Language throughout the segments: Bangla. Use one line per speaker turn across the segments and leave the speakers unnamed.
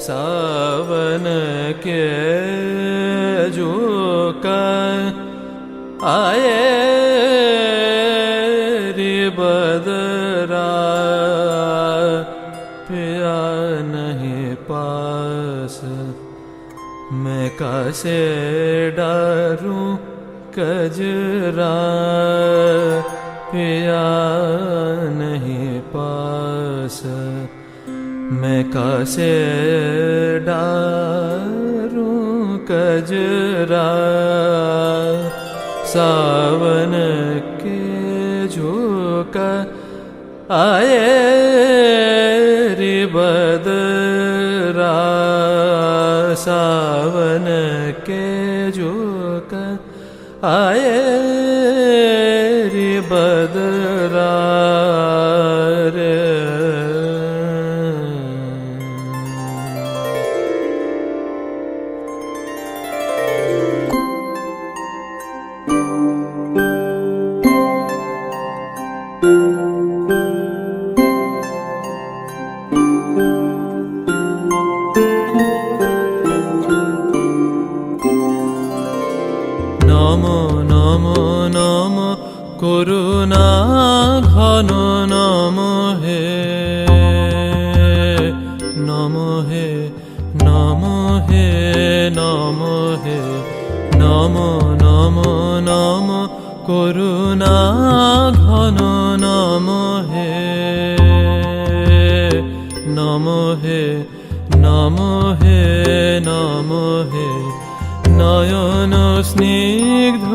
सावन के झोंका आए रे बदरा, पिया नहीं पास, मैं कैसे डरूं कजरा, पिया नहीं पास, मैं कैसे डारूं कजरा। सावन के झोंका आए रे बदरा, सावन के झोंका आए रे बदरा रे। नमो नमो नमो করুণা ঘন নমো হে, নমো হে নমো হে নমো হে, নমো নমো নমো করুণা ঘন নমো হে, নমো হে নমো হে নমো হে। নয়ন স্নিগ্ধ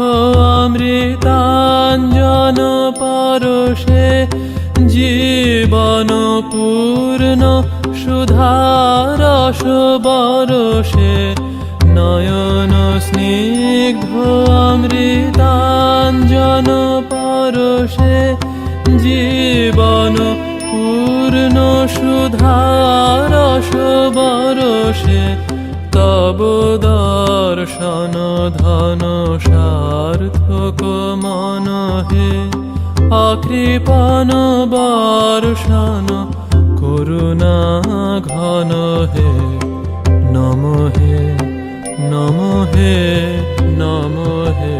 অমৃতাঞ্জন পরশে, জীবন পূর্ণ সুধারস বরষে, নয়ন স্নিগ্ধ অমৃতাঞ্জন পরশে, জীবন পূর্ণ সুধারস বরষে, তব দর্শন ধন সার্থক মন হে, অকৃপণ বর্ষণ করুণা ঘন হে, নমো হে নমো হে নমো হে।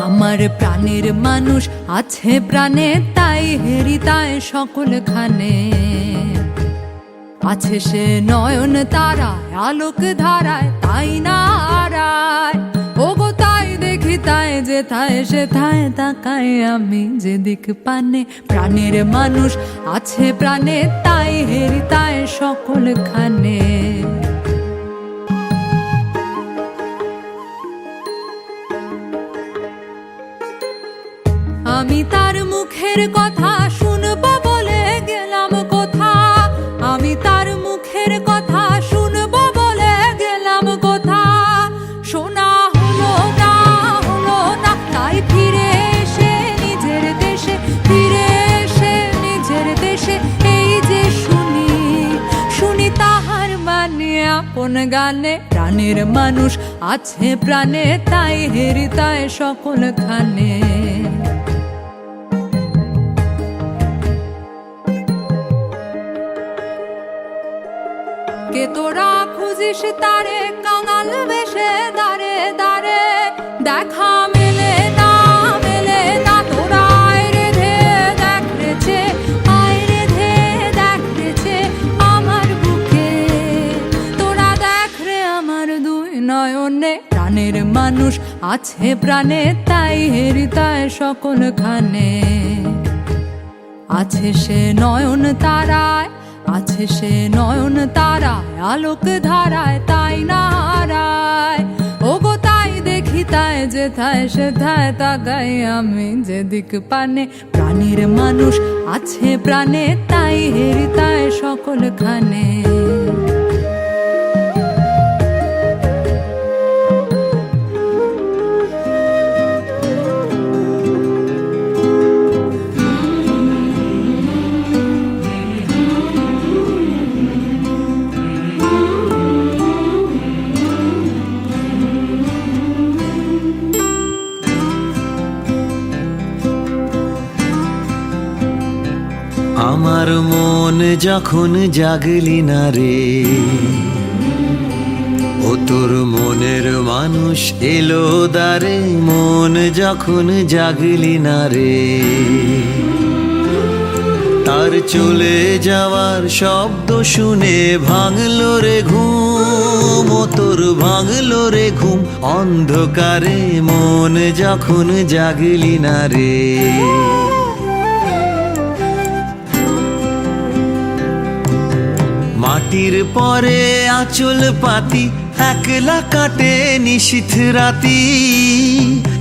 আমার প্রাণের মানুষ আছে প্রাণে, তাই হেরিতায় সকল খানে আছে সে নয়ন তারায় আলোক ধারায়, তাই না হারায় ওগো তাই দেখি তাই যেথায় সেথায় তাকাই আমি যেদিক পানে। প্রাণের মানুষ আছে প্রাণে, তাই হেরিতায় সকল খানে। আমি তার মুখের কথা শুনবো বলে গেলাম কোথা, আমি তার মুখের কথা শুনবো বলে গেলাম কোথা, শোনা হলো না তাই ফিরে এসে নিজের দেশে, ফিরে এসে নিজের দেশে এই যে শুনি তাহার মানে আপন গানে। প্রাণের মানুষ আছে প্রাণে, তাই হেরিতায় সকল খানে। কে তোরা খুঁজিস তারে কাঙাল বেশে দাঁড়ে দাঁড়ে, দেখা আছে প্রাণে তাই হৃদয় সকলখানে। আছে সে নয়ন তারায়, আছে সে নয়ন তারায়, আলোক ধারায় তাই না হারায়। ওগো তাই দেখি তাই যেথায় সেথায় তাকাই আমি যেদিক পানে। প্রাণীর মানুষ আছে প্রাণে তাই হৃদয় সকলখানে।
আমার মন যখন জাগলি না রে, ও তোর মনের মানুষ এলো দ্বারে। মন যখন জাগলি না রে, তার চলে যাওয়ার শব্দ শুনে ভাঙলো রে ঘুম। ও তোর ভাঙলো রে ঘুম অন্ধকারে, মন যখন জাগলি না রে। মাটির পরে আঁচল পাতি একলা কাটে নিশীথ রাতি।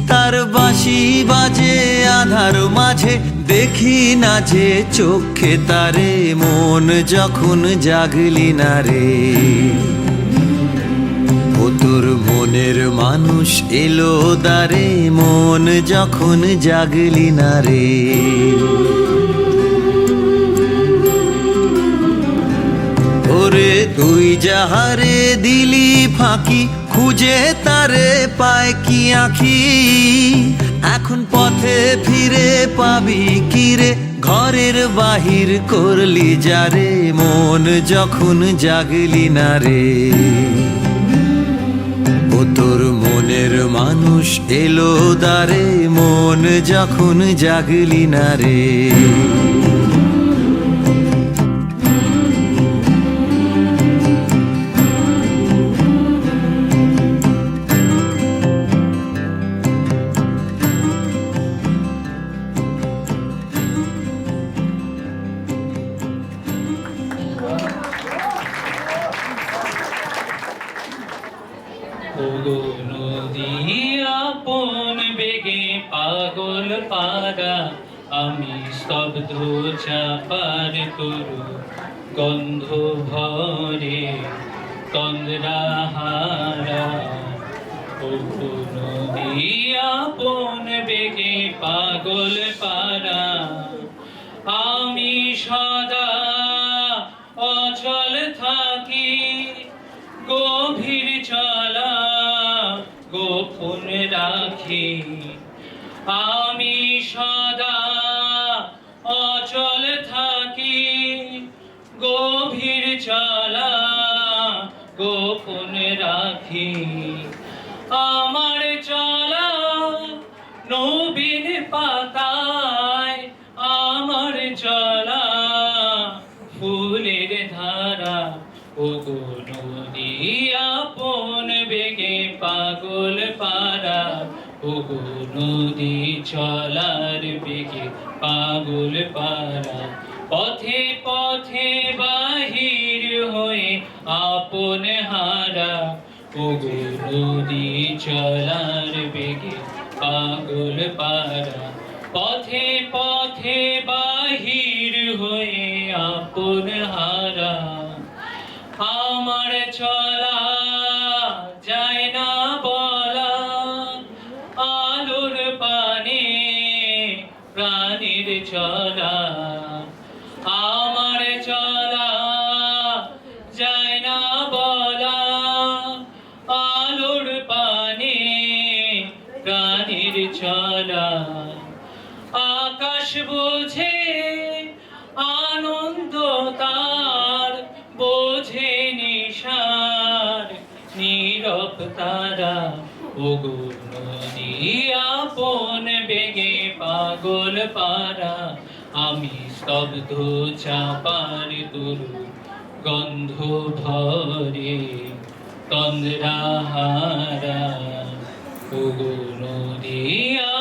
তার বাঁশি বাজে আধার মাঝে, দেখি না যে চোখে তারে। মন যখন জাগলি না রে, ও তোর মনের মানুষ এলো দ্বারে। মন যখন জাগলি না রে। ওরে তুই যাহারে দিলি ফাঁকি, খুঁজে তারে পায় কি আঁখি। এখন পথে ফিরে পাবি কিরে, ঘরের বাহির করলি যারে। মন যখন জাগলি না রে, ও তোর মনের মানুষ এলো দ্বারে। মন যখন জাগলি না রে।
ওগো নদী আপন বেগে পাগল পারা, আমি স্তব্ধ চাপার তরু গন্ধ ভরে তন্দ্রাহারা। ওগো নদী আপন বেগে পাগল পারা, আমি সদা অচল থাকি। গভীর চলা গোপন রাখি, আমি সদা অচল থাকি। গভীর চলা গোপন রাখি, আমার চলা নবীন পাতায়, আমার চলা ফুলের ধারা। ওগো নদী আপন বেগে পাগল পারা, ওগো নদী চলার বেগে পাগল পারা। পথে পথে বাহির হয়ে আপন হারা, ওগো নদী চলার বেগে পাগল পারা। পথে পথে বাহির হয়ে আপন হারা, আমার চলা যায় না বলা। আলোর পানে প্রাণীর চলা, আমার চলা যায় না বলা। আলোর পানে প্রাণীর চলা, আকাশ বোঝে আনন্দ তার, বোঝে নিশার নীরব তারা। ওগো নদী আপন বেগে পাগল পারা, আমি স্তব্ধ চাপার তরু গন্ধ ভরে তন্দ্রাহারা। ওগো নদী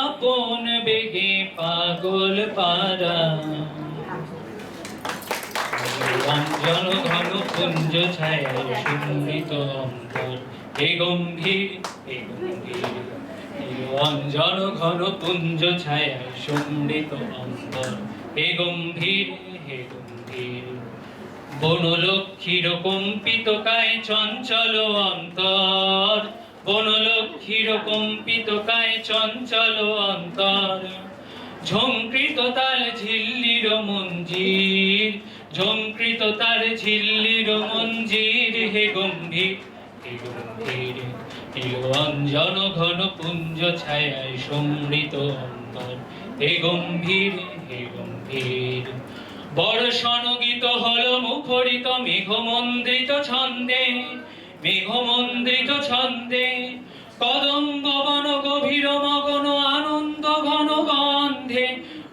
আপন বেগে পাগল পারা অঞ্জন ঘন পুঞ্জ ছায়া সুমৃত অন্তর হে গম্ভীর হে গম্ভীর অঞ্জন ঘন পুঞ্জ ছায়া সুমৃত অন্তর হে গম্ভীর হে গম্ভীর বনলক্ষ্মীর কম্পিত কায় চঞ্চল অন্তর বনলক্ষ্মীর কম্পিত কায় চঞ্চল অন্তর ঝঙ্কৃত তাল ঝিল্লির মঞ্জির ঝঙ্কৃত তার ঝিল্লির মঞ্জির হে গম্ভীর হে গম্ভীর অঞ্জন ঘন পুঞ্জ ছায়ায় সমৃত অন্তর হে গম্ভীর হে গম্ভীর বর্ষণ গীত হল মুখরিত মেঘমন্দ্রিত ছন্দে মেঘমন্দ্রিত ছন্দে কদম্ব বন গভীর মগন আনন্দ ঘন গন্ধে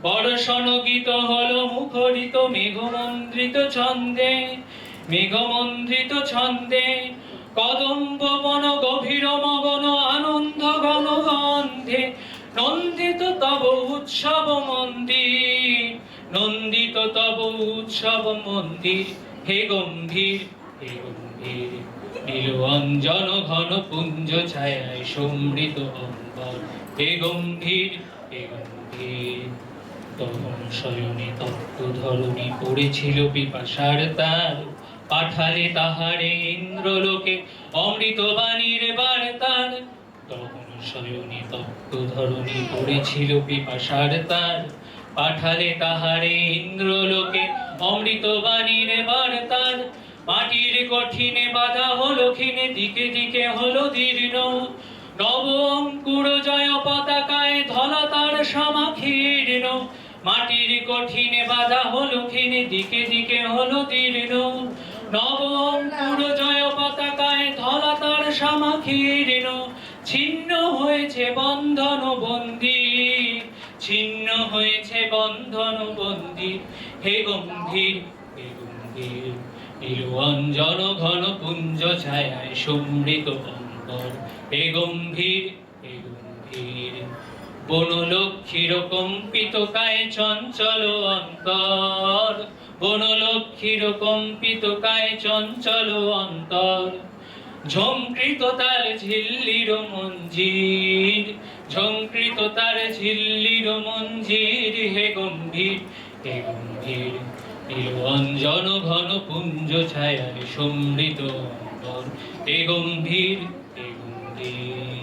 বর্ষণ গীত হল মুখরিত মেঘমন্দ্রিত ছন্দে মেঘমন্দ্রিত ছন্দে কদম্ব বন গভীর মগন আনন্দ ঘন গন্ধে নন্দিত তব উৎসব মন্দির নন্দিত তব উৎসব মন্দির হে গম্ভীর হে গম্ভীর নীল অঞ্জন ঘন পুঞ্জ ছায়ায় সমৃত অম্বর হে গম্ভীর হে গম্ভীর তখন শয়নে তপ্ত ধরণী পড়েছিল পিপাসার তার পাঠালে তাহারে ইন্দ্রলোকে অমৃত বাণীর বার্তার তখন শয়নে তপ্ত ধরণী পড়েছিল পিপাসার তার পাঠালে তাহারে ইন্দ্রলোকে অমৃত বাণীর বার্তার মাটির কঠিনে বাধা হলো ক্ষীণে দিকে দিকে হলো দীর্ণ নব অঙ্কুর জয় পতাকায় ধলা তার সমাখীর্ণ মাটির কঠিনে বাধা হলো ক্ষীণে দিকে দিকে হলো দীর্ণ নব অঙ্কুর জয় পতাকায় ধলা তার সমাখীর্ণ ছিন্ন হয়েছে বন্ধন বন্দী ছিন্ন হয়েছে বন্ধন বন্দী হে গম্ভীর হে গম্ভীর নীল অঞ্জন ঘন পুঞ্জ ছায়ায় সমৃত অন্তর হে গম্ভীর হে গম্ভীর বনলক্ষ্মীর কম্পিত কায় চঞ্চল অন্তর বনলক্ষ্মীর কম্পিত কায় চঞ্চল অন্তর ঝঙ্কৃত তার ঝিল্লির মঞ্জির ঝঙ্কৃত তার ঝিল্লির মঞ্জির হে গম্ভীর হে গম্ভীর নীল অঞ্জন ঘন পুঞ্জ ছায়ায় সমৃত অন্তর হে গম্ভীর হে গম্ভীর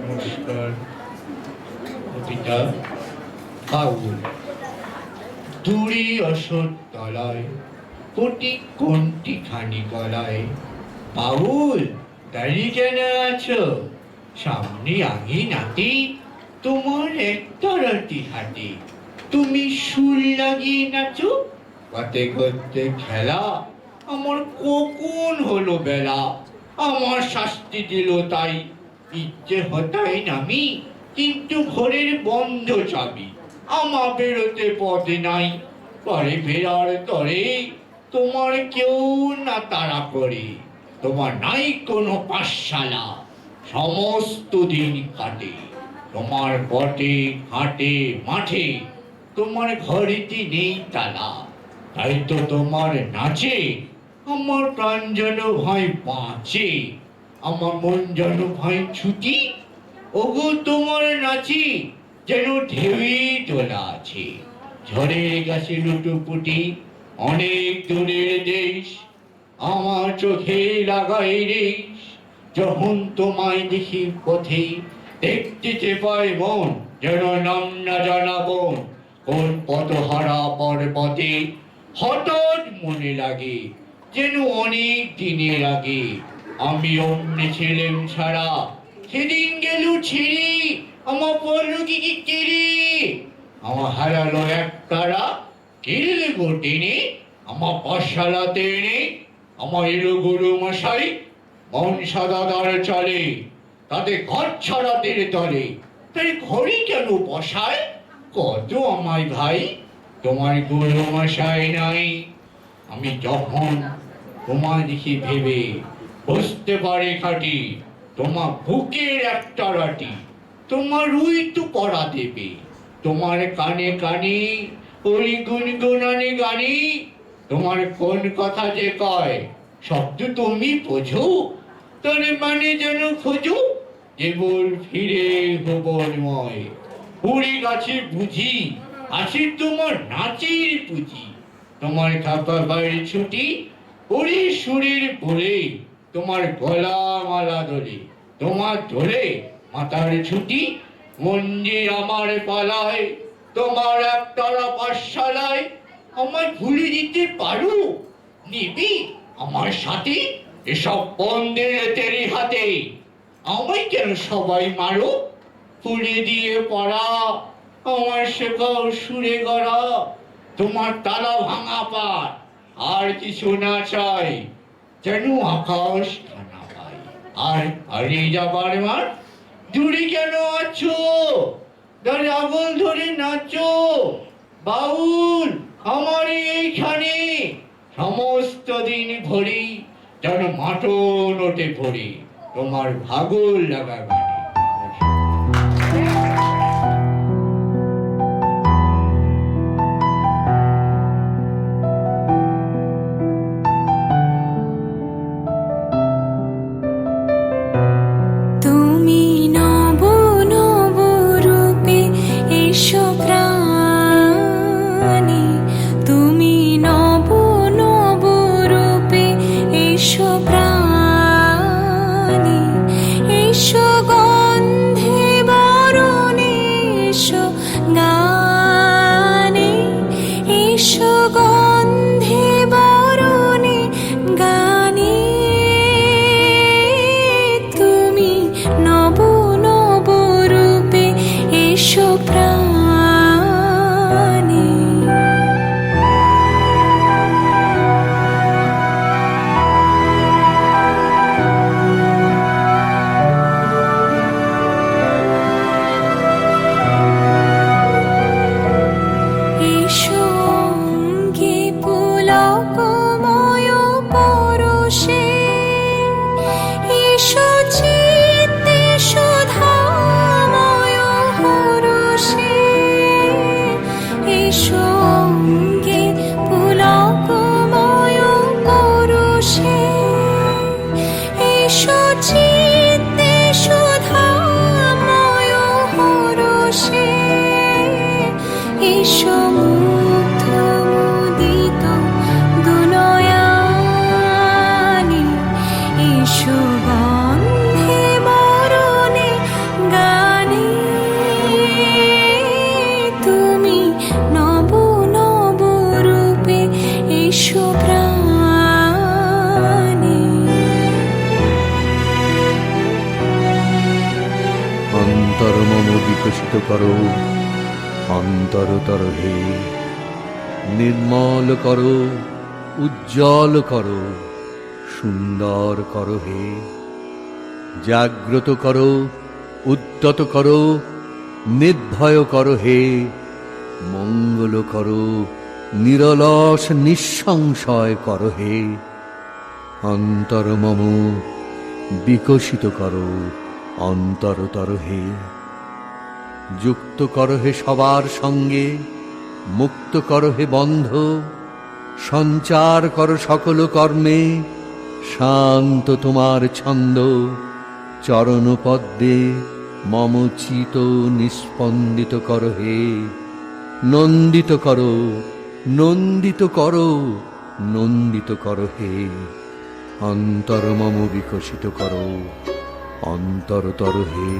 নমস্কার। কবিতা বাউল। দূরে অসৎ তলায় কোটি কোনটি খানি গলায়। বাউল, দাঁড়িয়ে কেন আছো? সামনে আগে নাতি তোমার একতরতি হাতে। তুমি সুর লাগিয়ে নাচো, পাতে করতে খেলা। আমার কখন হলো বেলা, আমার শাস্তি দিল তাই। ইচ্ছে হতাই নামি, কিন্তু ঘরের বন্ধ চাবি। আমার বেরোতে পথে নাই, পরে ফেরার তরে তোমার কেউ না তাড়া করে। তোমার নাই কোনো পাঠশালা, সমস্ত দিন কাটে তোমার পটে ঘাটে মাঠে। তোমার ঘরেতে নেই তালা, তাই তো তোমার নাচে আমার প্রাণ যেন ভয় বাঁচে। আমার মন যেন ভয় ছুটি, ওগো তোমার নাচি যেন ঢেউই তোলা আছে। ঝড়ের গাছে লুটোপুটি অনেক দূরের দেশ, আমার চোখে লাগাই রেশ। যখন তোমায় দেখি পথে, দেখতে পাই মন যেন নাম না জানা বন। কোন পথহারা পর্বতে হঠাৎ মনে লাগে, যেন অনেক দিনের আগে আমি অমনি ছিলাম ছাড়া। সেদিন গেল ছিঁড়ে আমার পড়লো কি কেড়ে। আমার হারালো এক তারা কেড়ে গো টেনে, আমার পাঠশালাতে এনে। আমার এলো গুরু মশাই মন সাদাদার চলে, তাতে ঘর ছাড়াতে তলে। তাই ঘরে কেন বসায় কত আমায় ভাই? তোমার গুরু মশাই নাই। আমি যখন তোমায় দেখি ভেবে বুঝতে পারি খাটি, তোমার বুকের একটা রাটি। তোমার রুই তো পড়া দেবে, তোমার কানে কানে ওই গুনগুনানি গানি। তোমার কোন কথা যে কয় শব্দ তুমি বোঝো, তার মানে যেন খোঁজো। কেবল ফিরে ভুবনময় পুরী গাছে বুঝি আছে তোমার নাচের পুঁজি। তোমার খাপা বাইরে ছুটি ওরে সুরের বলে, তোমার গলা মালা দোলে। তোমার দোলে মাথার ছুটি মন্দির আমার পালায়, তোমার একতলা পাঠশালায় আমায় ভুলে দিতে পারো? নিবি আমার সাথে এসব বন্দের তেরি হাতে? আমায় কেন সবাই মারো? ফুলে দিয়ে পড়া আমার শেখাও সুরে গড়া। তোমার তালা ভাঙা পার আর কিছু না চাই, যেন আকাশ খানা পাই। আর হারিয়ে যাবার মার দূরে কেন আছো? দলে আগুন ধরে নাচো। বাউল আমার এইখানে সমস্ত দিন ভরি, যেন মাটন ওঠে ভরি তোমার ভাগল লাগা গানে।
তুমি নব নব রূপে এসো প্রাণী, তুমি নব নব রূপে এসো প্রাণী, এসো গন্ধে বরণে এসো গানে, এসো গন্ধে বরণে গানে। তুমি নব নব রূপে এসো প্রাণী। এসো অঙ্গে পুলকময় পরশে, এসো চিত্তে সুধাময় হরষে, এসো অঙ্গে পুলকময় পরশে, এসো চিত্তে সুধাময় হরষে, এসো মুগ্ধ মুদিত দুনয়নে, এসো গন্ধে বরণে গানে। তুমি নব নব রূপে এসো প্রাণী।
অন্তর মম বিকশিত করো, অন্তরতর হে নির্মল করো, উজ্জ্বল করো, সুন্দর করো হে। জাগ্রত করো, উদ্যত করো, নির্ভয় করো হে। মঙ্গল করো, নিরলস নিঃসংশয় করো হে। অন্তর মম বিকশিত করো, অন্তরতর হে। যুক্ত করো হে সবার সঙ্গে, মুক্ত করো হে বন্ধ, সঞ্চার করো সকল কর্মে, শান্ত তোমার ছন্দ। চরণ পদ্মে মম চিত নিস্পন্দিত করো হে। নন্দিত করো, নন্দিত করো, নন্দিত করো হে। অন্তর মম বিকশিত করো, অন্তরতর হে।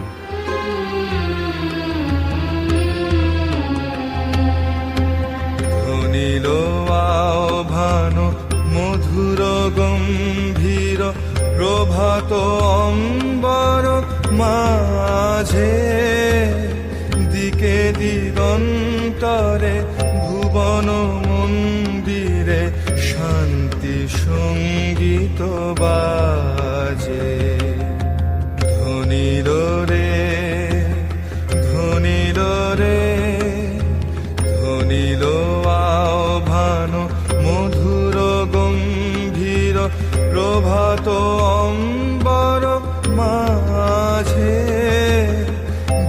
ধ্বনিল আহ্বান মধুর গম্ভীর প্রভাত অম্বর মাঝে, দিকে দিগন্তরে ভুবন মন্দিরে শান্তি সঙ্গীত বাজে। ধ্বনিল রে, ধ্বনিল রে, ধ্বনিল আহ্বান মধুর গম্ভীর প্রভাত অম্বর মাঝে,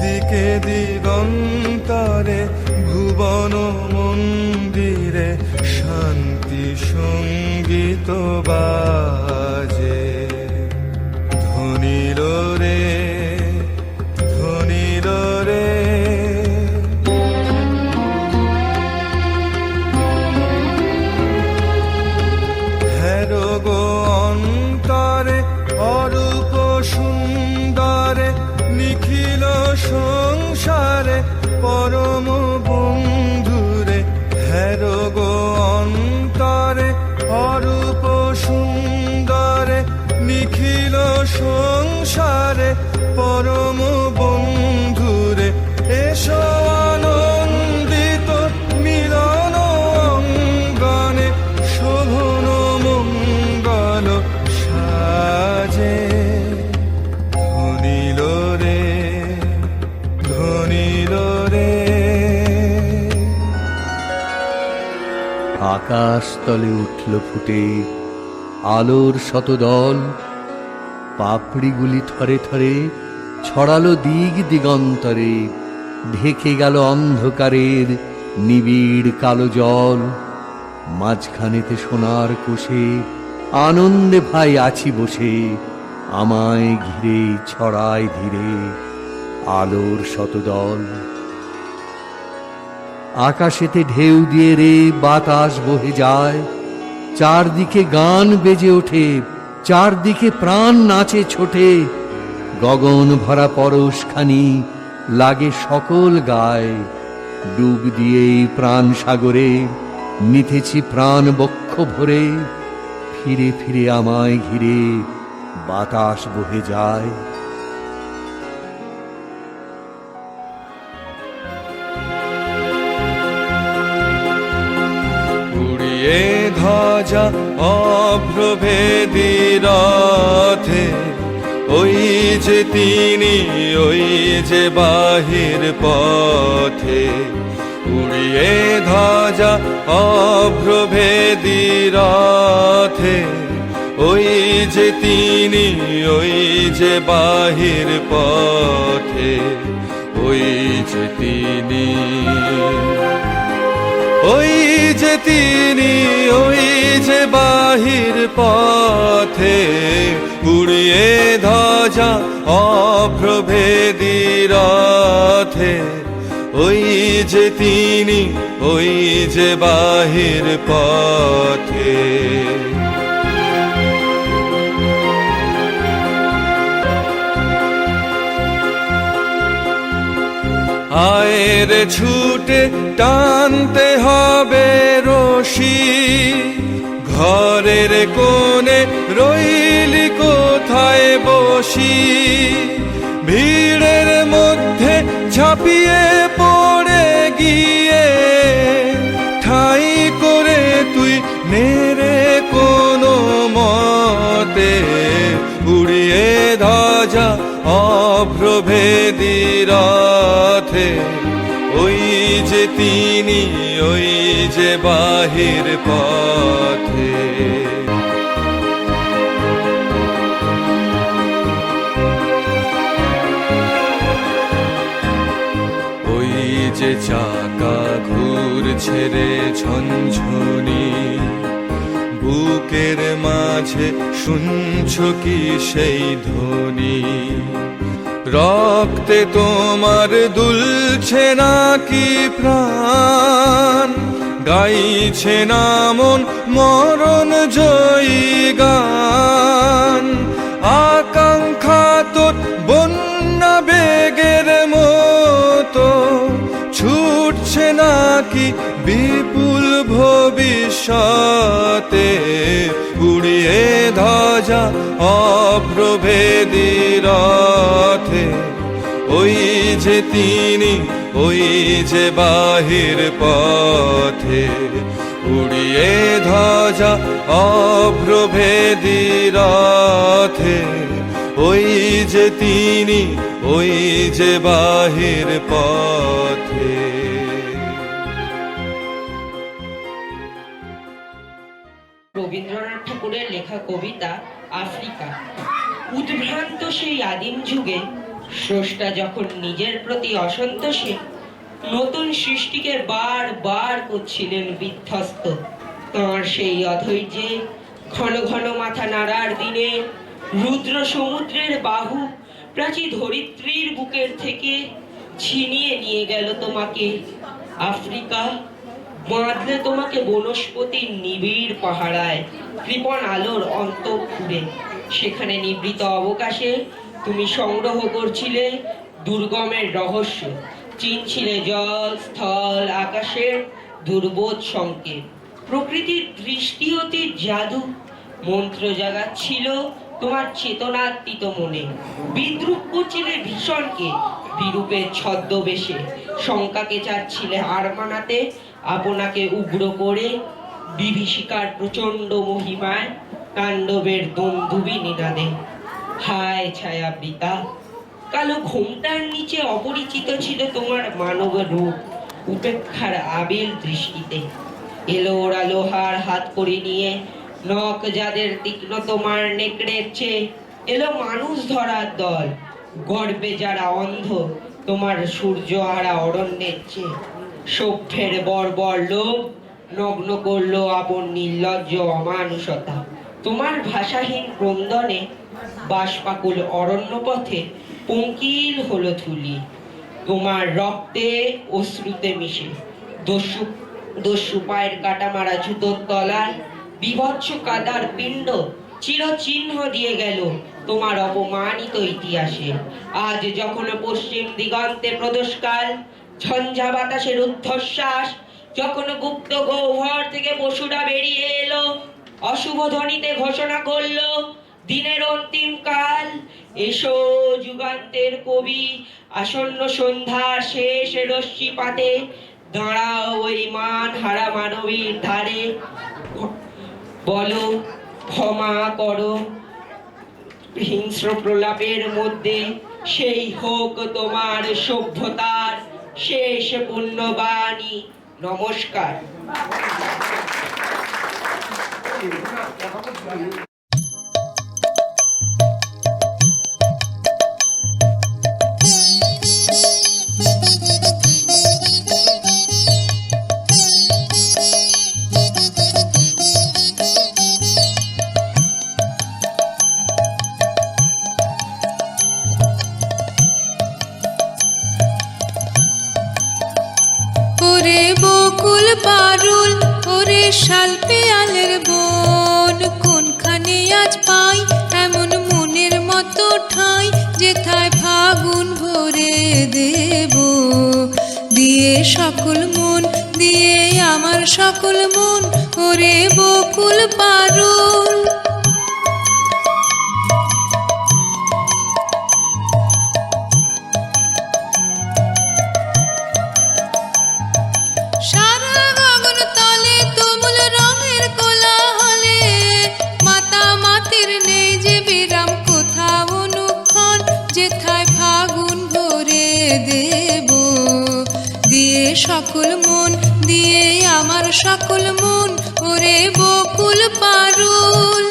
দিকে দিগন্তরে ভুবন মন্দিরে শান্তি সঙ্গীত বাজে। ধ্বনিল রে, ধ্বনিল রে। হেরো গো অন্তরে অরূপ সুন্দরে, নিখিল সংসারে পরম বন্ধু
আকাশ তলে উঠল ফুটে আলোর শতদল, পাপড়িগুলি থরে থরে ছড়ালো দিগ দিগন্তরে, ঢেকে গেল অন্ধকারের নিবিড় কালো জল। মাঝখানেতে সোনার কোষে আনন্দে ভাই আছি বসে, আমায় ঘিরে ছড়ায় ধীরে আলোর শতদল। আকাশেতে ঢেউ দিয়ে রে বাতাস বহে যায়, চারদিকে গান বেজে ওঠে, চারদিকে প্রাণ নাচে ছোটে, গগন ভরা পরশখানি লাগে সকল গায়। ডুব দিয়েই প্রাণ সাগরে নিতেছি প্রাণ বক্ষ ভরে, ফিরে ফিরে আমায় ঘিরে বাতাস বহে যায়।
উড়িয়ে ধ্বজা অভ্রভেদী রথে, ওই যে তিনি, ওই যে বাহির পথে। উড়িয়ে ধ্বজা অভ্রভেদী রথে, ওই যে তিনি, ওই যে বাহির পথে। ওই যে তিনি, ওই যে তিনি, ওই যে বাহির পথে। উড়িয়ে ধ্বজা অভ্রভেদী রথে, ওই যে তিনি, ওই যে বাহির পথে। আয়ের ছুটে টানতে হবে রশি, ঘরের কোণে রইলি কোথায় বসি। ভিড়ের মধ্যে ঝাঁপিয়ে পড়ে গিয়ে, ঠাই করে তুই নেড়ে কোনো মতে। উড়িয়ে ধ্বজা অভ্রভেদী রথে, ওই যে তিনি, ওই যে বাহির পথে। ওই যে চাকা ঘুরছে রে ঝনঝনি, বুকের মাঝে শুনছ কি সেই ধ্বনি। রক্তে তোমার দুলছে নাকি প্রাণ, গাইছে না মন মরণ জয়ী গান। আকাঙ্ক্ষা তোর বন্যা বেগের মতো, ছুটছে নাকি বিপুল ভবিষ্যতে। উড়িয়ে ধ্বজা অভ্রভেদী রথে, ওই যে তিনি, ওই যে বাহির পথে। উড়িয়ে ধ্বজা অভ্রভেদী রথে, ওই যে তিনি, ওই যে বাহির পথে।
রবীন্দ্রনাথ ঠাকুরের লেখা কবিতা আফ্রিকা। উদ্ভ্রান্ত সেই আদিম যুগে স্রষ্টা যখন নিজের প্রতি অসন্তোষে নতুন সৃষ্টিকে বার করছিলেন বিধ্বস্ত, তাঁর সেই অধৈর্যে ঘন ঘন মাথা নাড়ার দিনে রুদ্র সমুদ্রের বাহু প্রাচী ধরিত্রীর বুকের থেকে ছিনিয়ে নিয়ে গেল তোমাকে। আফ্রিকা বাঁধলে তোমাকে বনস্পতির নিবিড় পাহারায়, কৃপণ আলোর অন্তঃপুরে। সেখানে নিবৃত অবকাশে তুমি সংগ্রহ করছিলে দুর্গমের রহস্য, চিনছিলে জল স্থল আকাশের দুর্বোধ সংকেত। প্রকৃতির দৃষ্টি অতীত জাদু মন্ত্র জাগাচ্ছিল তোমার চেতনাতীত মনে। বিদ্রুপ করছিলে ভীষণকে বিরূপের ছদ্মবেশে, শঙ্কাকে চাচ্ছিলে হার মানাতে আপনাকে উগ্র করে। বিভীষিকার প্রচন্ড মহিমায় তাণ্ডবের দন্দুবি নিনাদে। হায় ছায়াবৃতা, কালো ঘোমটার নিচে অপরিচিত ছিল তোমার মানব রূপ উপেক্ষার আবিল দৃষ্টিতে। এলো ওরা লোহার হাত করি নিয়ে, নখ যাদের তীক্ষ্ণ তোমার নেকড়ের চেয়ে, এলো মানুষ ধরার দল, গর্বে যারা অন্ধ তোমার সূর্যহারা অরণ্যের চেয়ে। সভ্যের বর্বর লোভ নগ্ন করলো আপন নির্লজ্জ অমানুষতা। তোমার ভাষাহীন ক্রন্দনে বাষ্পাকুল অরণ্য পথে পঙ্কিল হলো ধুলি। তোমার রক্তে অশ্রুতে মিশে দস্যু পায়ের কাটা মারা জুতোর তলায় বিভৎস কাদার পিণ্ড চিরচিহ্ন দিয়ে গেল তোমার অপমানিত ইতিহাসে। আজ যখন পশ্চিম দিগন্তে প্রদোষকাল, ঝঞ্ঝা বাতাসের ঊর্ধ্বশ্বাস, যখন গুপ্ত গহ্বর থেকে পশুরা বেরিয়ে এলো, অশুভ ধ্বনিতে ঘোষণা করলো দিনের অন্তিম কাল। এসো যুগান্তের কবি, আসন্ন সন্ধ্যার শেষ রশ্মিপাতে দাঁড়াও ওই মান হারা মানবীর ধারে। বলো ক্ষমা করো হিংস্র প্রলাপের মধ্যে, সেই হোক তোমার সভ্যতার শেষ পুণ্যবাণী। নমস্কার।
ওরে বকুল পারুল, ওরে শাল পেয়ালের বন, কোনখানে আজ পাই এমন মনের মতো ঠাঁই, যেথায় ফাগুন ভরে দেব দিয়ে সকল মন, দিয়ে আমার সকল মন। ওরে বকুল পারুল, সারা গগন তলে তুমুল রঙের কোলাহলে, মাতামাতির নেই যে বিরাম কোথাও অনুক্ষণ, যেথায় ফাগুন ভরে দেব দিয়ে সকল মন, দিয়ে আমার সকল মন। ওরে বকুল পারুল,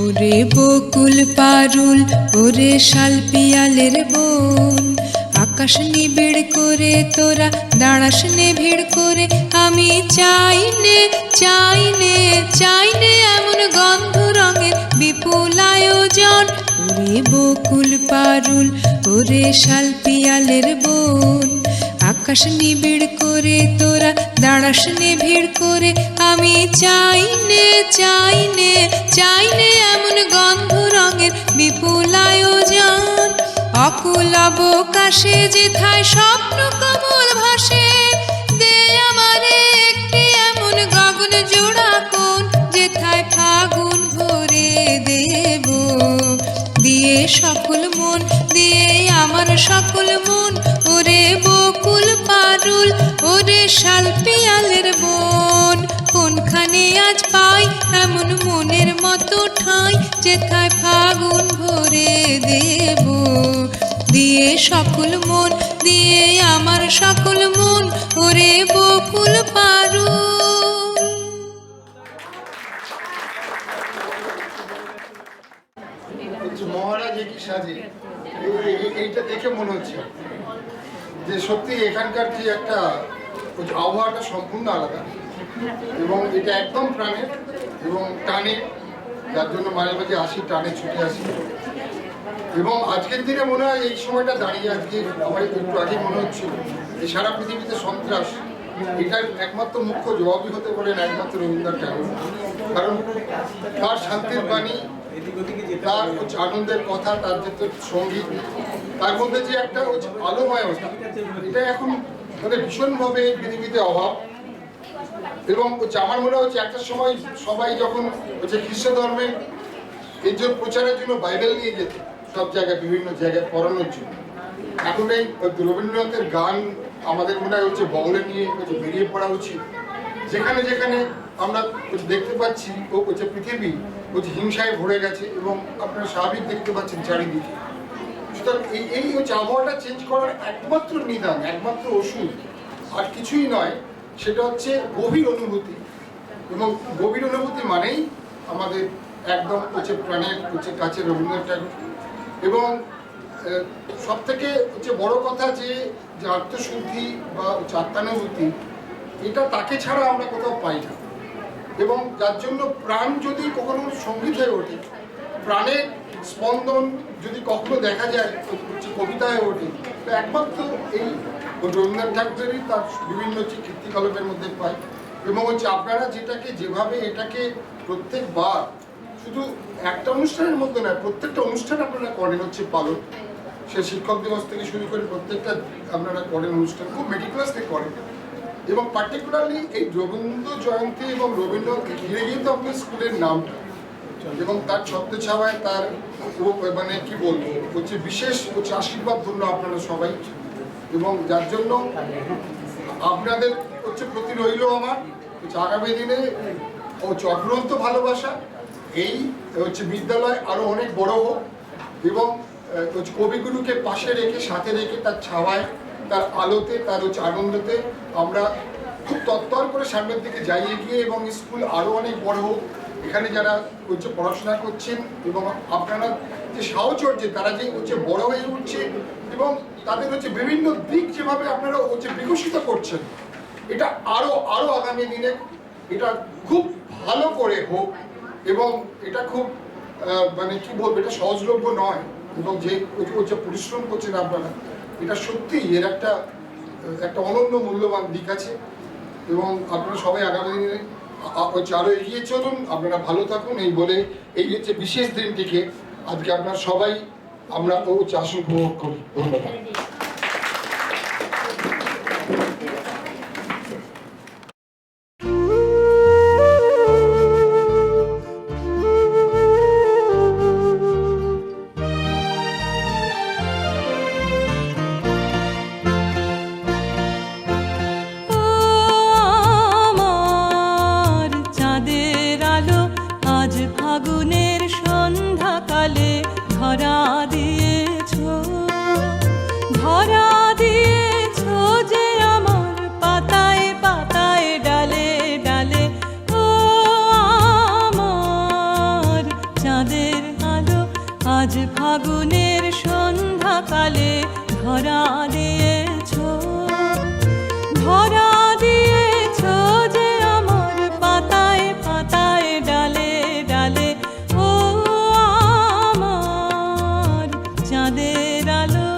ওরে বকুল পারুল, ওরে শাল পিয়ালের বন, আকাশ নিবিড় করে তোরা দাঁড়াস নে ভিড় করে। আমি চাই নে চাই নে চাই নে এমন গন্ধ রঙের বিপুল আয়োজন। ওরে বকুল পারুল, ওরে শাল পিয়ালের বন, আকাশ নিবিড় করে তোরা দাঁড়াস নে ভিড় করে। আমি চাই নে চাই নে চাই নে এমন গন্ধ রঙের বিপুল আয়োজন। অকুল অবকাশে যেথায় স্বপ্ন কমল ভাসে, দে আমারে একটি এমন গগন জোড়া কোণ, যেথায় ফাগুন ভরে দেব দিয়ে সকল মন, দিয়ে আমার সকল মন। ওরে বকুল পারুল, ওরে শাল পিয়ালের বন, কোনখানে আজ পাই এমন মনের মতো ঠাঁই, যেথায় ফাগুন ভরে দেব দিয়ে সকল মন, দিয়ে আমার সকল মন। ওরে বকুল পারুল।
মহারাজ একই সাজে, এইটা দেখে মনে হচ্ছে যে সত্যি এখানকার যে একটা আবহাওয়াটা সম্পূর্ণ আলাদা, এবং এটা একদম প্রাণের এবং টানে, যার জন্য মাঝে মাঝে আসি, টানে ছুটে আসি। এবং আজকের দিনে মনে হয় এই সময়টা দাঁড়িয়ে, আজকে আমার একটু আগে মনে হচ্ছিল যে সারা পৃথিবীতে সন্ত্রাস, এটার একমাত্র মুখ্য জবাবই হতে পারেন একমাত্র রবীন্দ্রনাথ ঠাকুর। কারণ তার শান্তির বাণী, তার আনন্দের কথা, তার যে সঙ্গীত, তার মধ্যে যে একটা আলোময়তা, এটা এখন মানে ভীষণভাবে এই পৃথিবীতে অভাব। এবং আমার মনে হচ্ছে একটা সময় সবাই যখন খ্রিস্ট ধর্মে এর জন্য প্রচারের জন্য বাইবেল নিয়ে যেত সব জায়গায়, বিভিন্ন জায়গায় পড়ানোর জন্য, এখন এই রবীন্দ্রনাথের গান আমাদের মনে হয় বগলে নিয়ে বেরিয়ে পড়া উচিত। যেখানে যেখানে আমরা দেখতে পাচ্ছি পৃথিবী ওই যে হিংসায় ভরে গেছে এবং আপনারা স্বাভাবিক দেখতে পাচ্ছেন চারিদিকে। সুতরাং এই হচ্ছে আবহাওয়াটা চেঞ্জ করার একমাত্র নিদান, একমাত্র ওষুধ আর কিছুই নয়, সেটা হচ্ছে গভীর অনুভূতি। এবং গভীর অনুভূতি মানেই আমাদের একদম হচ্ছে প্রাণের হচ্ছে কাছে রবীন্দ্রনাথ ঠাকুর। এবং সব থেকে হচ্ছে বড় কথা যে আত্মশুদ্ধি বা আত্মানুভূতি, এটা তাকে ছাড়া আমরা কোথাও পাই না। এবং যার জন্য প্রাণ যদি কখনো সঙ্গীত হয়ে ওঠে, প্রাণের স্পন্দন যদি কখনো দেখা যায় হচ্ছে কবিতা হয়ে ওঠে, তো একমাত্র এই রবীন্দ্রনাথ ঠাকুরেরই তার বিভিন্ন হচ্ছে কীর্তিকলাপের মধ্যে পাই। এবং হচ্ছে আপনারা যেটাকে যেভাবে এটাকে প্রত্যেকবার শুধু একটা অনুষ্ঠানের মধ্যে নয়, প্রত্যেকটা অনুষ্ঠান আপনারা করেন হচ্ছে পালন, সে শিক্ষক দিবস থেকে শুরু করে প্রত্যেকটা আপনারা করেন অনুষ্ঠান, খুব মেটিকুলাসলি করেন। এবং পার্টিকুলারলি এই রবীন্দ্র জয়ন্তী এবং রবীন্দ্রকে ঘিরে গিয়ে তো আপনার স্কুলের নামটা এবং তার ছত্রছায়ায় তার মানে কি বলবো হচ্ছে বিশেষ হচ্ছে আশীর্বাদ ধন্য আপনারা সবাই। এবং যার জন্য আপনাদের হচ্ছে প্রতি রইল আমার হচ্ছে আগামী দিনে হচ্ছে অফুরন্ত ভালোবাসা, এই হচ্ছে বিদ্যালয় আরো অনেক বড় হোক এবং হচ্ছে কবিগুরুকে পাশে রেখে সাথে রেখে তার ছাওয়ায় তার আলোতে তার হচ্ছে আনন্দতে আমরা খুব তত্তর করে সামনের দিকে যাই এগিয়ে এবং স্কুল আরো অনেক বড় হোক। এখানে যারা হচ্ছে পড়াশোনা করছেন এবং আপনারা যে সাহচর্যে তারা যে হচ্ছে বড় হয়ে উঠছে এবং তাদের হচ্ছে বিভিন্ন দিক যেভাবে আপনারা হচ্ছে বিকশিত করছেন, এটা আরো আরো আগামী দিনে এটা খুব ভালো করে হোক। এবং এটা খুব মানে কি বলবো, এটা সহজলভ্য নয় এবং যে হচ্ছে পরিশ্রম করছেন আপনারা, এটা সত্যি এর একটা অনন্য মূল্যবান দিক আছে। এবং আপনারা সবাই আগামী দিনে হচ্ছে আরো এগিয়ে চলুন, আপনারা ভালো থাকুন এই বলে এই হচ্ছে বিশেষ দিনটিকে আজকে আপনারা সবাই আমরা হচ্ছে আসন উপভোগ করি। ধন্যবাদ।
ফাগুনের সন্ধ্যাকালে ধরা দিয়েছো যে আমার পাতায় পাতায় ডালে ডালে। ও আমার চাঁদের আলো আজ ফাগুনের সন্ধ্যাকালে ধরা দিয়েছো যে আমার পাতায় পাতায় ডালে ডালে। ও আমার চাঁদের আলো।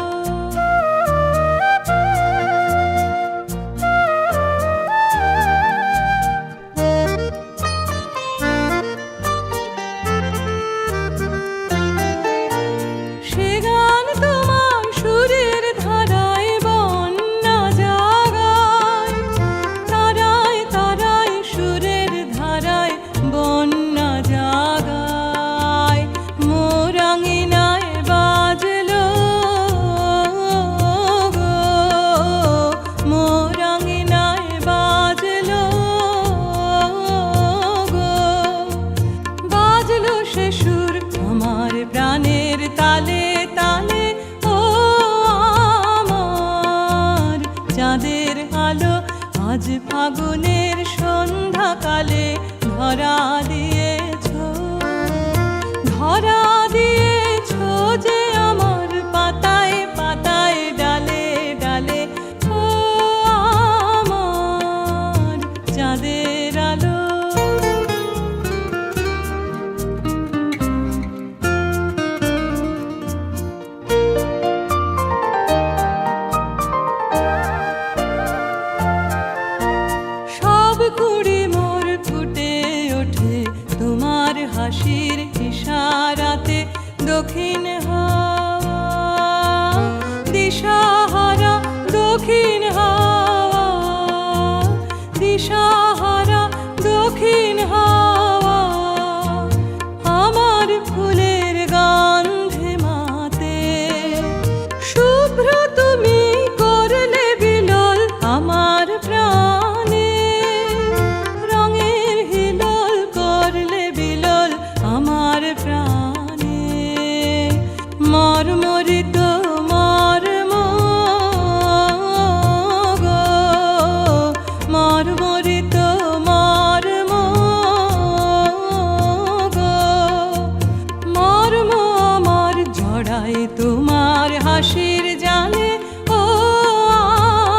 সে গান তোমার সুরের ধারায় বন্যা জাগায়, তারায় তারায় সুরের ধারায় বন্যা জাগায়। মোরাঙ্গিনায় বাজলো গো, মোরাঙ্গিনায় বাজলো গো, বাজলো সে সুর আমার প্রাণের তালে তালে। ও আমার চাঁদের আলো আজ ফাগুনের সন্ধ্যাকালে ধরা দিয়েছো যে আমার পাতায় পাতায় ডালে ডালে। ও আমার চাঁদের আলো। সব কুড়ি মোর ফুটে ওঠে তোমার হাসির ইশারাতে। দক্ষিণ হাওয়া দিশাহারা, দক্ষিণ হাওয়া দিশাহারা, দক্ষিণ হাওয়া আমার ফুলের গন্ধে মাতে। শুভ্র তুমি করলে বিলোল আমার প্রাণে, রঙের হিলোল করলে বিলোল আমার তোমার হাসির জালে ও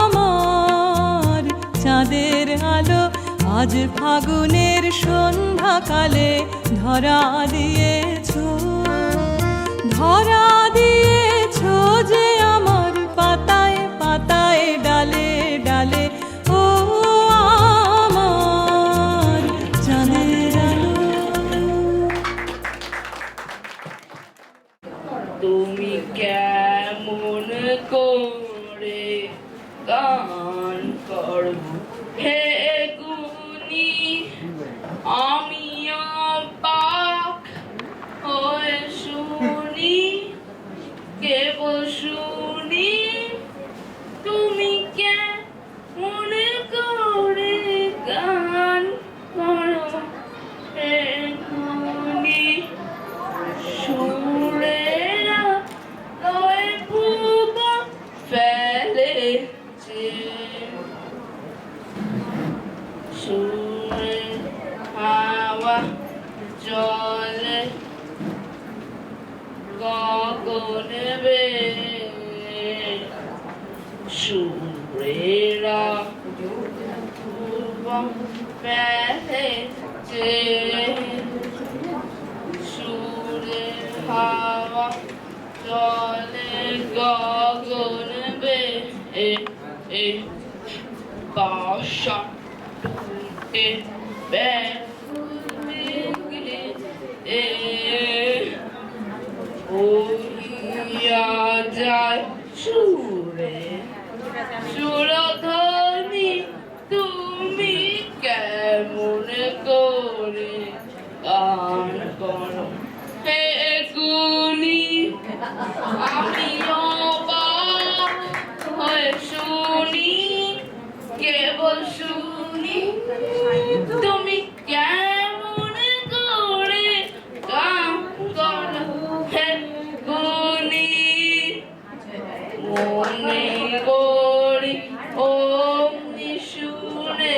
আমার চাঁদের আলো আজ ফাগুনের সন্ধ্যাকালে ধরা দিয়েছো যে আমার পাতায় পাতায় ডালে ডালে ও আমার চাঁদের আলো।
তুমি কেমন করে গান করব হে গুনি, আমি অবাক হয়ে শুনি, কেবল শুনি তুমি কেমন করে গান করব হে গুনি। সুরেরা লয় ভুবা ফেলেছে, সুরে হাওয়া জলে গগনে বে, সুরেরা ভুবা ফেলেছে, সুরে হাওয়া জলে গগন বে, বাসা টুটে ওহিয়া যায় সুরে সুরধ্বনি, তুমি কেমন করে গান করো হে গুনি, আমি অবাক হয়ে শুনি, কেবল শুনি তুমি কেমন করে গান করো হে গুনি। মনে করি অমনি শুনে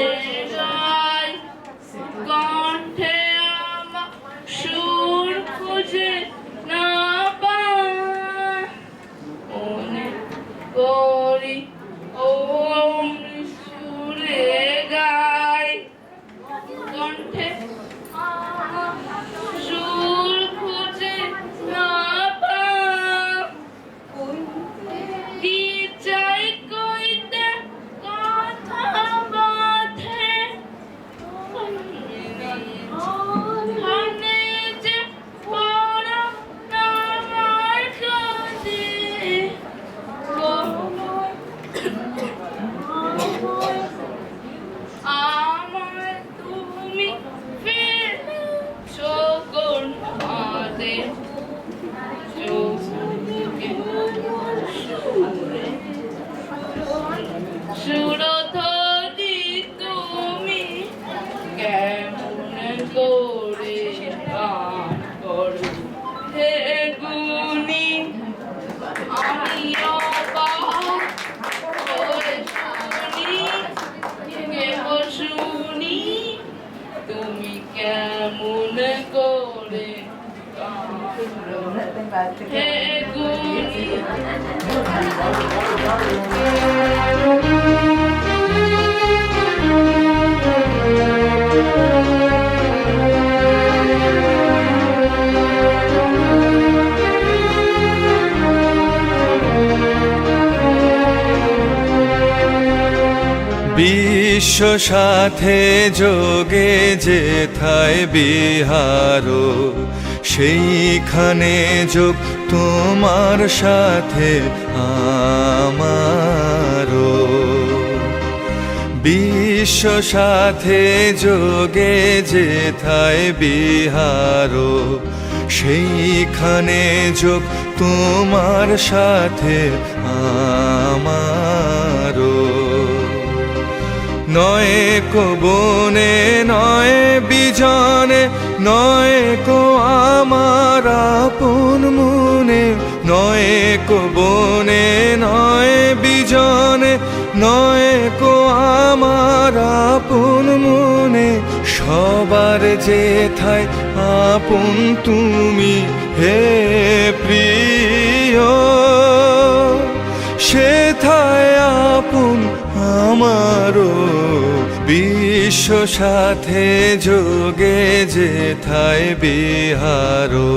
যায়, কণ্ঠে আমার সুর খুঁজে না পায়, মনে করি অমনি সুরে গায়, কণ্ঠে আমার সুর খুঁজে না পায়, কি চাই কইতে কথা বাঁধে, মনে যে পড়া আমার কাছে, আমার তুমি ফেলেছো কোন হাতে, সুরধ্বনি তুমি কেমন করে গান করো হে গুনি, আমি অবাক হয়ে শুনি, কেবল শুনি তুমি কেমন করে গান করো হে গুনি।
বিশ্ব সাথে যোগে যেথায় বিহারো, সেইখানে যোগ তোমার সাথে আমারও। বিশ্ব সাথে যোগে যেথায় বিহারো, সেইখানে যোগ তোমার সাথে আমারও। নয় কো বনে নয় বিজনে, নয় কো আমার আপন মনে, নয় কো বনে নয় বিজনে, নয় কো আমার আপন মনে। সবার যেথায় আপন তুমি হে প্রিয় তোমারও বিশ্ব সাথে যোগে যেথায় বিহারো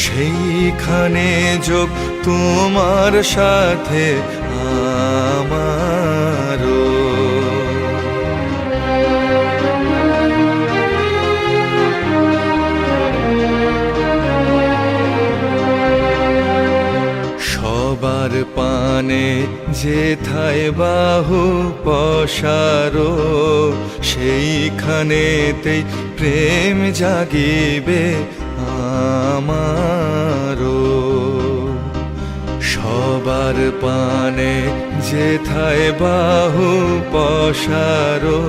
সেইখানে যোগ তোমার সাথে আমারও। সবার পানে যেথায় বাহু পসারো সেইখানেতেই প্রেম জাগিবে আমারও। সবার পানে যেথায় বাহু পসারো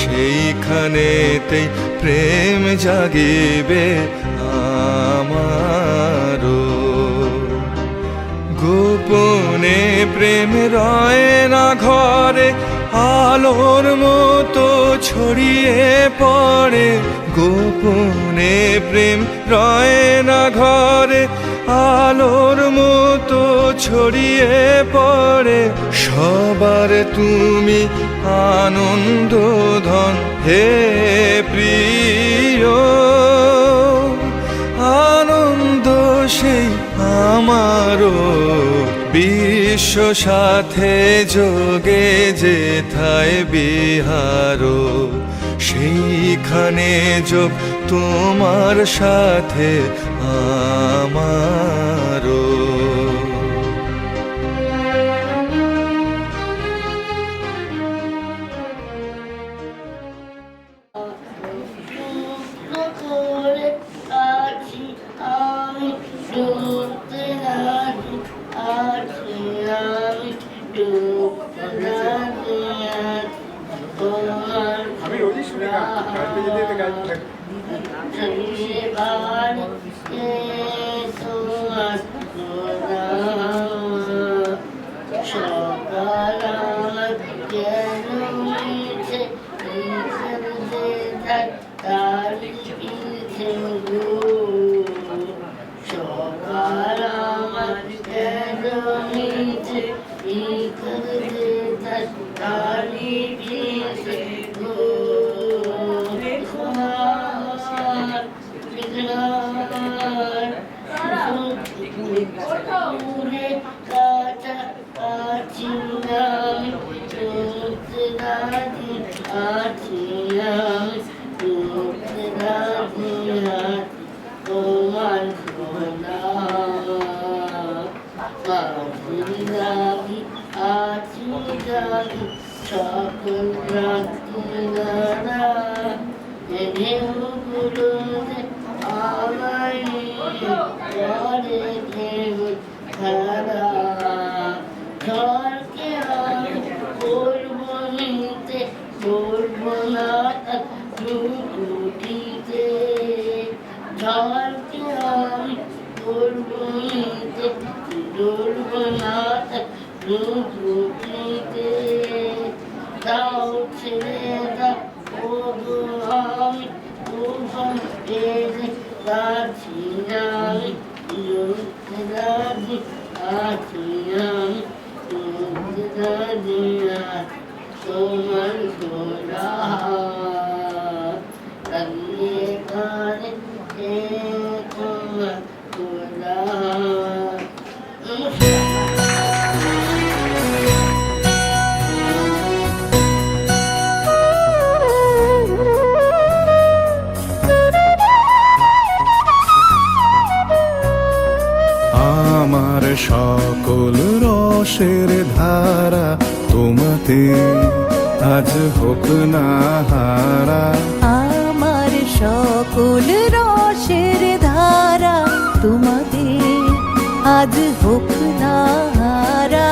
সেইখানেতেই প্রেম জাগিবে আমারও। গোপনে প্রেম রয় না ঘরে আলোর মতো ছড়িয়ে পড়ে। গোপনে প্রেম রয় না ঘরে আলোর মতো ছড়িয়ে পড়ে। সবার তুমি আনন্দ ধন হে প্রিয়, আনন্দ সেই আমারও বিশ্ব সাথে যোগে যেথায় বিহারো সেইখানে যোগ তোমার সাথে আমারও।
করে আছি আমি ডুবতে রাজি, আছি আমি ডুবতে রাজি, তোমার
আমি রোজই শুনি গান, গাড়িতে যেতে যেতে গাইতে থাকি।
সকাল আমার কেন মিছে তারি পিছে গো, সকাল আমার কেন মিছে তারি পিছে গো। পুরে কাটা আছি আমি ডুবতে রাজি, আছি আমি ডুবতে রাজি, তোমার খোলা আছি রাজি, আছি রাজি সকল রাত্রিরা ঢেউগুলোতে আমায় করে ঢেউ খেলা। ঝড়কে আমি বলবো নিতে, বলবো না দুটিতে। ঝড়কে আমি বলবো নিতে, বলবো না দুটিতে। দাও ছেড়ে দাও ওগো আমি তুফান পেরে আছি আমি ডুবতে রাজি, আছি আমি ডুবতে রাজি, তোমার খোলা লাগিয়ে কানে তোমার খোলা।
আমার সকল রসের ধারা তোমাতে আজ হোক না হারা।
আমার সকল রসের ধারা তোমাতে আজ হোক না হারা।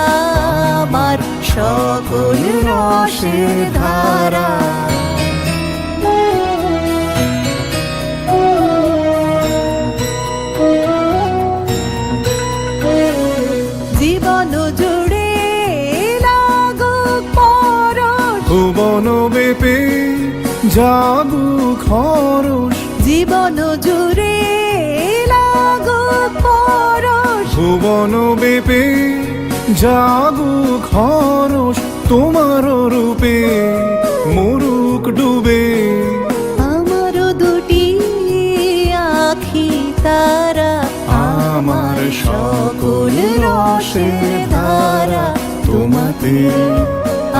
আমার সকল রসের ধারা জীবন জুড়ে লাগুক পরশ,
ভুবন বেপে জাগুক হরস।
জীবন জুড়ে লাগুক পরশ,
ভুবন বেপে জাগুক হরস। তোমার রূপে মুরুক ডুবে
আমারও দুটি আখি তারা,
আমার সকল রসের ধারা তোমাতে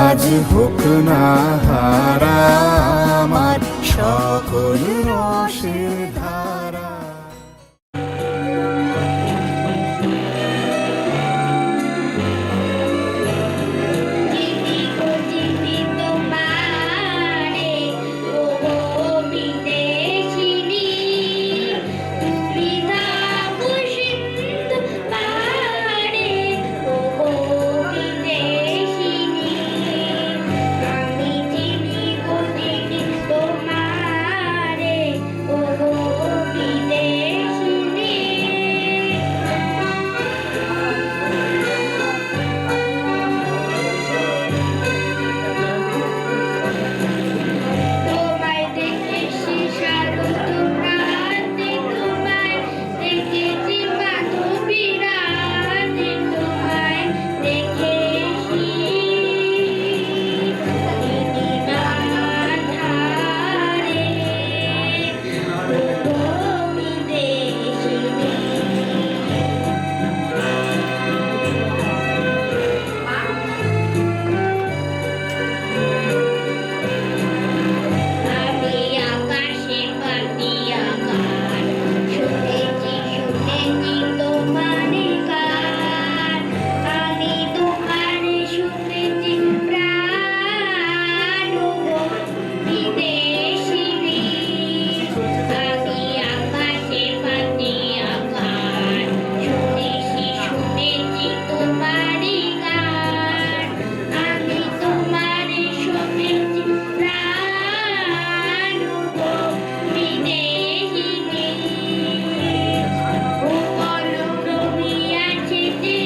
আজ হোক না হারা, আমার সকল রসের ধারা।
চিনি গো চিনি তোমারে, ও বিদেশিনী, তুমি থাকো সিন্ধু পাড়ে, ও বিদেশিনী। আমি চিনি গো চিনি তোমারে, ও বিদেশিনী। তোমায় দেখেছি শারদ প্রান্তে, তোমায় দেখেছি মাধবী রাতে, তোমায় দেখেছি নীলিমার ধারে, ও বিদেশিনী। আমি আকাশে পাতিয়া গান শুনেছি, শুনেছি তোমারে গান, আমি তোমারে শুনেছি প্রাণ গো বিদেশিনী। আমি আকাশে পাতিয়া গান শুনেছি, শুনেছি তোমারে গান, আমি তোমারে শুনেছি প্রাণ গো বিদেশিনী। ও পরক্রমী আছে যে,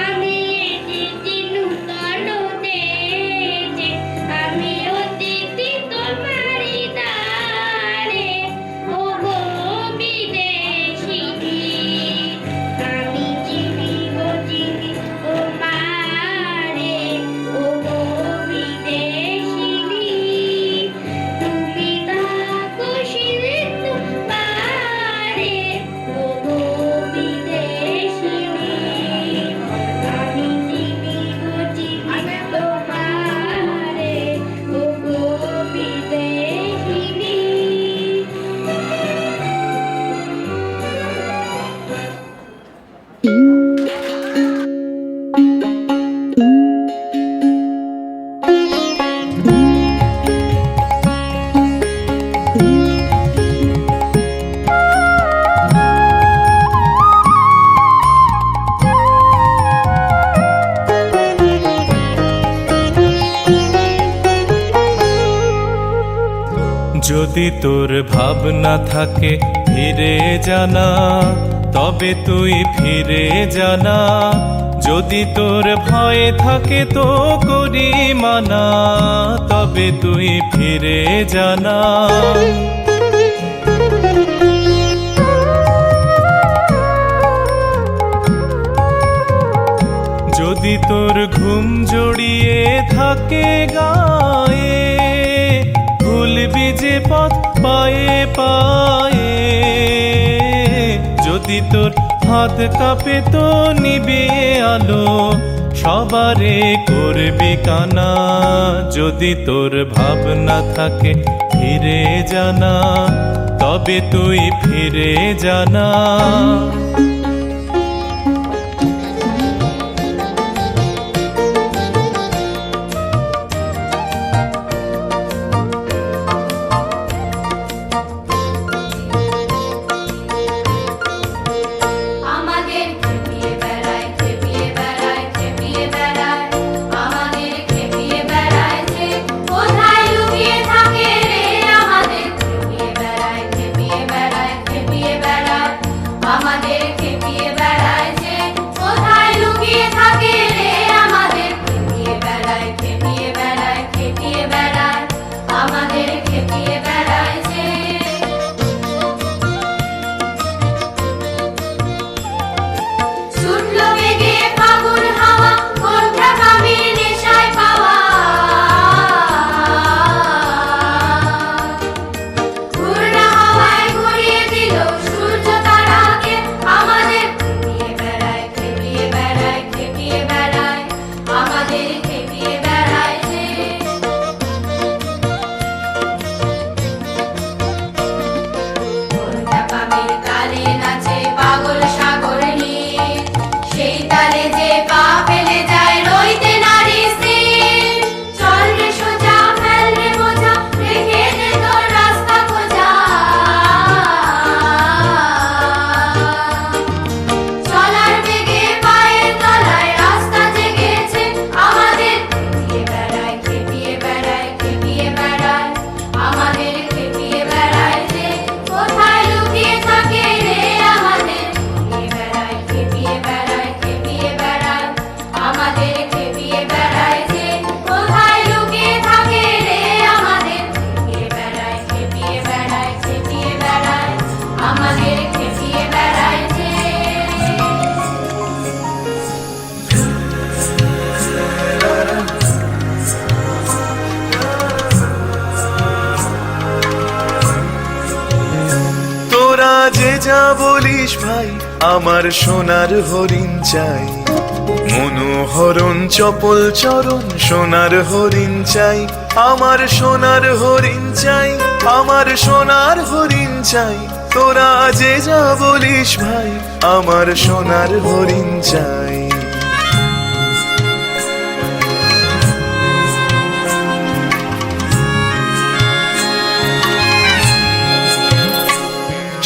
আমি এসেছি নূতন দেশে, আমি অতিথি তোমারি দ্বারে, ও গো বিদেশিনী। আমি চিনি গো চিনি তোমারে, ও গো বিদেশিনী, তুমি থাকো সিন্ধু পাড়ে, ও গো বিদেশিনী। আমি চিনি গো চিনি তোমারে, ও গো বিদেশিনী।
যদি তোর ভাবনা থাকে ফিরে জানা, তবে তুই ফিরে জানা। যদি তোর ভয় থাকে তো করি মানা, তবে তুই ফিরে জানা। যদি তোর ঘুম জড়িয়ে থাকে গায়ে, ভুলবি যে পথ পায়ে পায়ে। যদি তোর হাত কাঁপে তো নিবে আলো, সবারে করবি কানা। যদি তোর ভাবনা থাকে ফিরে জানা, তবে তুই ফিরে জানা।
আমাদের খেপিয়ে বেড়ায়, খেপিয়ে বেড়ায়, খেপিয়ে বেড়ায়, আমাদের খেপিয়ে বেড়ায় যে, কোথায় লুকিয়ে থাকে রে। আমাদের খেপিয়ে বেড়ায়, খেপিয়ে বেড়ায়, খেপিয়ে বেড়ায়, আমাদের খেপিয়ে
বলিস ভাই আমার সোনার হরিণ চাই মনোহরণ চপল চরণ সোনার হরিণ চাই আমার সোনার হরিণ চাই আমার সোনার হরিণ চাই তোরা যে যা বলিস ভাই আমার সোনার হরিণ চাই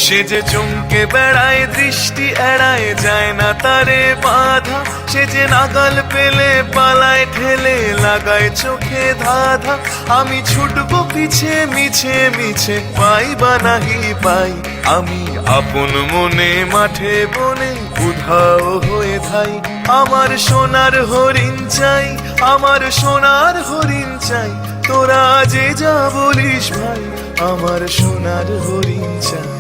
সে যে চমকে বেড়ায় দৃষ্টি এড়ায় যায় না তারে বাধা সে যে নাগাল পেলে পালায় ঠেলে লাগায় চোখে ধাঁধা আমি ছুটবো পিছে মিছে মিছে পাই বা নাহি পাই আমি আপন মনে মাঠে বনে উধাও হয়ে থাই আমার সোনার হরিণ চাই আমার সোনার হরিণ চাই তোরা যে যা বলিস ভাই আমার সোনার হরিণ চাই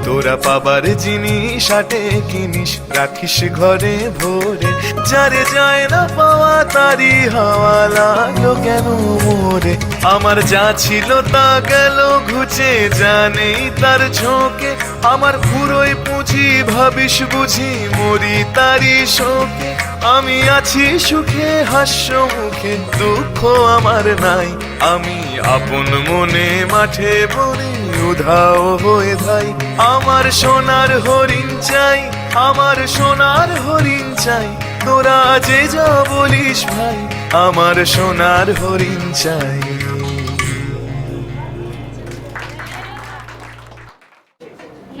তোরা পাবার জিনিস আটে কিনিস রাখিস ঘরে ভরে যারে যায় না পাওয়া তারি হাওয়া লাগলো কেন মোরে আমার যা ছিল তা গেল ঘুচে জানেই তার ঝোঁকে আমার পুরোই পুঁজি ভাবিস বুঝি মরি তারি শোকে আমি আছি সুখে হাস্য মুখে দুঃখ আমার নাই আমি আপন মনে মাঠে বনে উধাও হয়ে ধাই আমার সোনার হরিণ চাই আমার সোনার হরিণ চাই তোরা যে যা বলিস ভাই আমার সোনার হরিণ চাই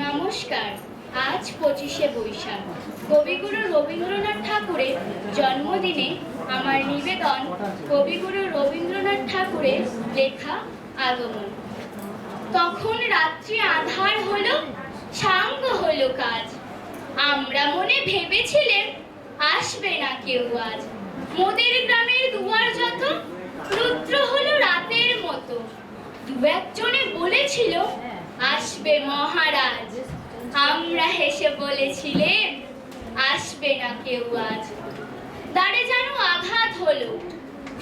নমস্কার। আজ 25শে বৈশাখ কবিগুরু রবীন্দ্রনাথ ঠাকুরের জন্মদিনে আমার নিবেদন কবিগুরু রবীন্দ্রনাথ ঠাকুরের লেখা আগমন। তখন রাত্রি আঁধার হলো সাঙ্গ হলো কাজ আমরা মনে ভেবেছিলেন আসবে না কেউ আজ মোদের গ্রামের দুয়ার যত রুদ্র হলো রাতের মতো দু একজনে বলেছিল আসবে মহারাজ আমরা হেসে বলেছিলেন আসবে না কেউ আজ দ্বারে যেন আঘাত হলো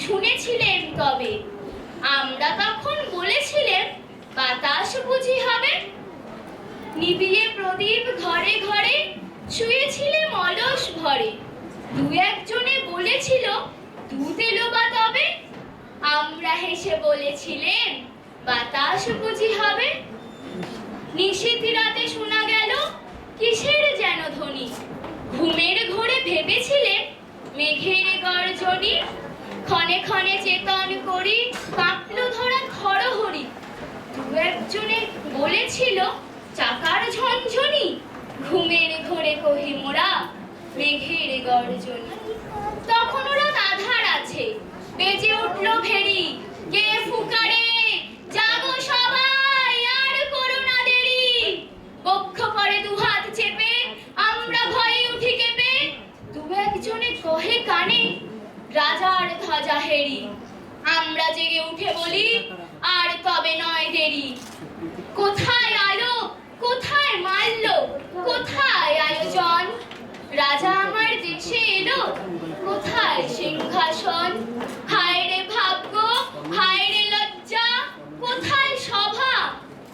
শুনেছিলেন তবে আমরা তখন বলেছিলেন বাতাস বুঝি হবে নিবিয়ে প্রদীপ ঘরে ঘরে শুয়েছিলেন অলস ভরে দু একজনে বলেছিল দুধ এলো বা তবে আমরা হেসে বলেছিলেন বাতাস বুঝি হবে নিশীথ রাতে শোনা গেল কিসের যেন ধ্বনি ঘুমের ঘোরে ভেবেছিলেন মেঘের গর্জনি ক্ষণে ক্ষণে চেতন করি কাঁপলো ধরা খড়হরি দু একজনে বলেছিল চাকার ঝনঝনি ঘুমের ঘোরে কহি মোরা মেঘের গর্জনি তখন ওরা আধার আছে বেজে উঠলো ভেরি কে ফুকারে জাগো সবাই আর করো না দেরি বক্ষ করে দুহাত চেপে আমরা ভয়ে উঠি কেঁপে দু একজনে কহে কানে রাজার ধ্বজা হেরি আমরা জেগে উঠে বলি আর তবে নয় দেরি কোথায় আলো কোথায় মাল্য কোথায় আয়োজন রাজা আমার দেশে এলো কোথায় সিংহাসন হায় রে ভাগ্য হায় রে লজ্জা কোথায় সভা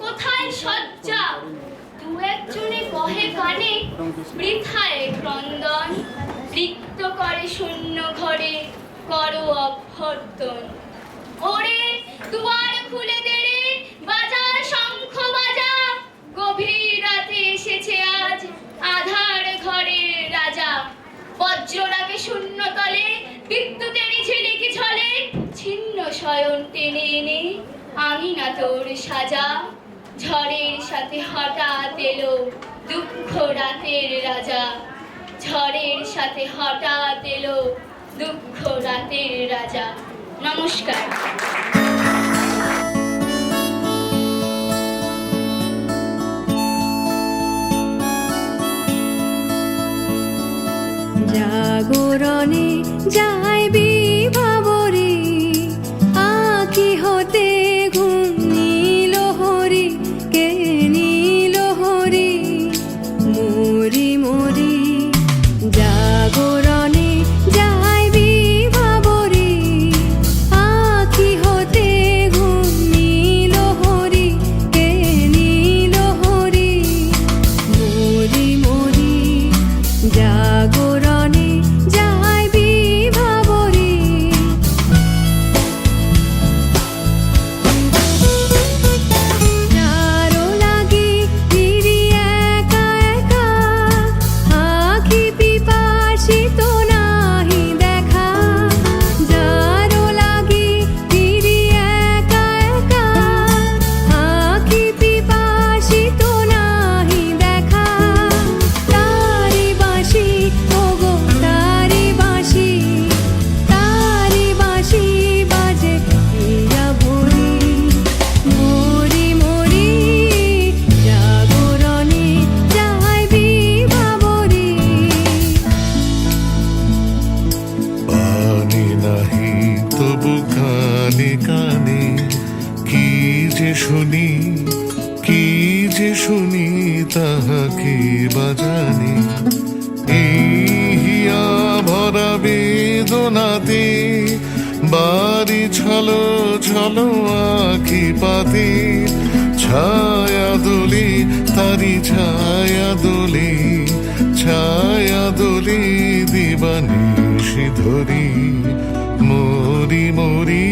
কোথায় সজ্জা দু একজনে কহে কানে বৃথায় ক্রন্দন রিক্ত করে শূন্য ঘরে করো অভ্যর্থন ওরে দুয়ার খুলে দে রে বাজা শঙ্খ বাজা গভীর রাতে এসেছে আজ আধার ঘরে রাজা বজ্ররাগে শূন্য তলে বিদ্যুতের ঝিলিকি ছলে ছিন্ন শয়ন টেনে এনে আমি না তোর সাজা ঝড়ের সাথে হঠাৎ এলো দুঃখ রাতের রাজা ঝড়ের সাথে হঠাৎ এলো দুঃখ রাতের রাজা নমস্কার
জাগরণে যায় বিভাবরে আঁখি হতে ঘুম নীল হরি কে নীল হরি মরি মরি জাগরণে যায় বিভাবরে আঁখি হতে ঘুম নীল হরি কে নীল
বাজানে এই হিয়া ভরা বেদনাতে বাড়ি ছলো ছলো আখি পাতে ছায়া দোলে তারি ছায়া দোলে দিবানিশি ধরি মরি মরি